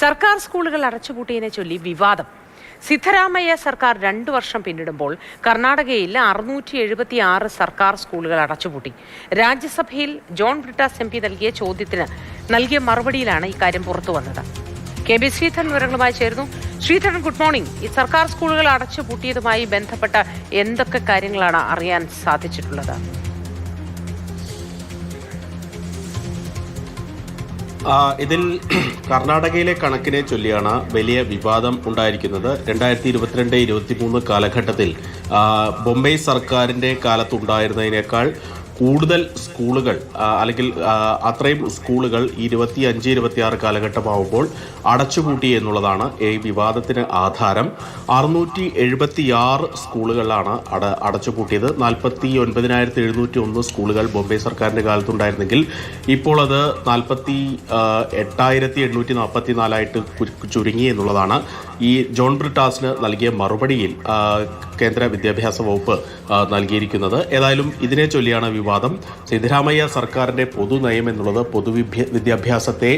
സർക്കാർ സ്കൂളുകൾ അടച്ചുപൂട്ടിയതിനെ ചൊല്ലി വിവാദം. സിദ്ധരാമയ്യ സർക്കാർ 2 വർഷം പിന്നിടുമ്പോൾ കർണാടകയിൽ 676 സർക്കാർ സ്കൂളുകൾ അടച്ചുപൂട്ടി. രാജ്യസഭയിൽ ജോൺ ബ്രിട്ടാസ് MP നൽകിയ മറുപടിയിലാണ് ഇക്കാര്യം പുറത്തു വന്നത്. KB ശ്രീധരൻ വിവരങ്ങളുമായി ചേരുന്നു. Sreedharan, good morning. ഈ സർക്കാർ സ്കൂളുകൾ അടച്ചുപൂട്ടിയതുമായി ബന്ധപ്പെട്ട എന്തൊക്കെ കാര്യങ്ങളാണ് അറിയാൻ സാധിച്ചിട്ടുള്ളത്? ഇതിൽ കർണാടകയിലെ കണക്കിനെ ചൊല്ലിയാണ് വലിയ വിവാദം ഉണ്ടായിരിക്കുന്നത്. 2022-23 കാലഘട്ടത്തിൽ ബോംബെ സർക്കാരിന്റെ കാലത്തുണ്ടായിരുന്നതിനേക്കാൾ കൂടുതൽ സ്കൂളുകൾ അല്ലെങ്കിൽ അത്രയും സ്കൂളുകൾ 25-26 കാലഘട്ടമാവുമ്പോൾ അടച്ചുപൂട്ടി എന്നുള്ളതാണ് ഈ വിവാദത്തിന് ആധാരം. 676 സ്കൂളുകളാണ് അടച്ചുപൂട്ടിയത്. 49,701 സ്കൂളുകൾ ബോംബെ സർക്കാരിന്റെ കാലത്തുണ്ടായിരുന്നെങ്കിൽ ഇപ്പോൾ അത് 48,844 ചുരുങ്ങി എന്നുള്ളതാണ് ഈ ജോൺ ബ്രിട്ടാസിന് നൽകിയ മറുപടിയിൽ കേന്ദ്ര വിദ്യാഭ്യാസ വകുപ്പ് നൽകിയിരിക്കുന്നത്. ഏതായാലും ഇതിനെ ചൊല്ലിയാണ് വിവാദം. സിദ്ധരാമയ്യ സർക്കാരിന്റെ പൊതുനയം എന്നുള്ളത് വിദ്യാഭ്യാസത്തെ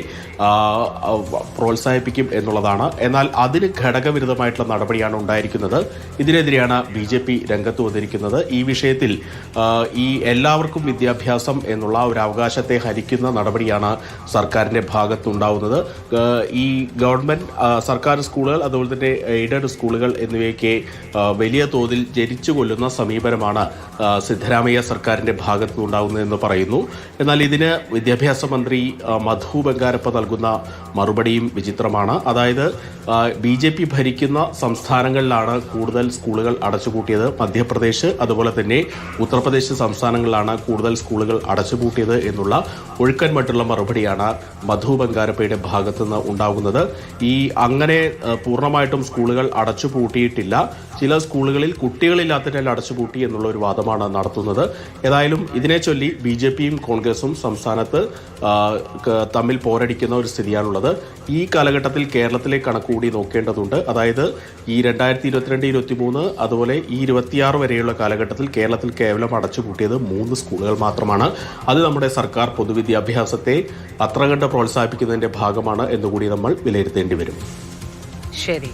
പ്രോത്സാഹിപ്പിക്കും എന്നുള്ളതാണ്. എന്നാൽ അതിന് ഘടകവിരുദ്ധമായിട്ടുള്ള നടപടിയാണ് ഉണ്ടായിരിക്കുന്നത്. ഇതിനെതിരെയാണ് BJP രംഗത്ത് വന്നിരിക്കുന്നത്. ഈ വിഷയത്തിൽ ഈ എല്ലാവർക്കും വിദ്യാഭ്യാസം എന്നുള്ള ഒരു അവകാശത്തെ ഹരിക്കുന്ന നടപടിയാണ് സർക്കാരിന്റെ ഭാഗത്തുണ്ടാവുന്നത്. ഈ ഗവൺമെന്റ് സർക്കാർ സ്കൂളുകൾ അതുപോലെ തന്നെ എയ്ഡഡ് സ്കൂളുകൾ എന്നിവയ്ക്ക് വലിയ തോതിൽ ജനിച്ചു കൊല്ലുന്ന സമീപനമാണ് സിദ്ധരാമയ്യ സർക്കാരിന്റെ ഭാഗത്തുനിന്നുണ്ടാകുന്നതെന്ന് പറയുന്നു. എന്നാൽ ഇതിന് വിദ്യാഭ്യാസ മന്ത്രി മധു ബംഗാരപ്പ നൽകുന്ന മറുപടിയും വിചിത്രമാണ്. അതായത് BJP ഭരിക്കുന്ന സംസ്ഥാനങ്ങളിലാണ് കൂടുതൽ സ്കൂളുകൾ അടച്ചുപൂട്ടിയത്. മധ്യപ്രദേശ് അതുപോലെ തന്നെ ഉത്തർപ്രദേശ് സംസ്ഥാനങ്ങളിലാണ് കൂടുതൽ സ്കൂളുകൾ അടച്ചുപൂട്ടിയത് എന്നുള്ള ഒഴുക്കൻ മറ്റുള്ള മറുപടിയാണ് മധു ബംഗാരപ്പയുടെ ഭാഗത്തുനിന്ന് ഉണ്ടാകുന്നത്. അങ്ങനെ പൂർണ്ണമായിട്ടും സ്കൂളുകൾ അടച്ചുപൂട്ടിയിട്ടില്ല. ചില സ്കൂളുകളിൽ കുട്ടികളില്ലാത്തതിനാൽ അടച്ചുപൂട്ടി എന്നുള്ള ഒരു വാദമാണ് നടത്തുന്നത്. ഏതായാലും ഇതിനെ ചൊല്ലി BJPയും കോൺഗ്രസും സംസ്ഥാനത്ത് തമ്മിൽ പോരടിക്കുന്ന ഒരു സ്ഥിതിയാണുള്ളത്. ഈ കാലഘട്ടത്തിൽ കേരളത്തിലെ കണക്കുകൂടി നോക്കേണ്ടതുണ്ട്. അതായത് ഈ 2022-23 അതുപോലെ ഈ 26 വരെയുള്ള കാലഘട്ടത്തിൽ കേരളത്തിൽ കേവലം അടച്ചുപൂട്ടിയത് 3 സ്കൂളുകൾ മാത്രമാണ്. അത് നമ്മുടെ സർക്കാർ പൊതുവിദ്യാഭ്യാസത്തെ അത്ര കണ്ട് പ്രോത്സാഹിപ്പിക്കുന്നതിന്റെ ഭാഗമാണ് എന്നുകൂടി നമ്മൾ വിലയിരുത്തേണ്ടി വരും. ശരി.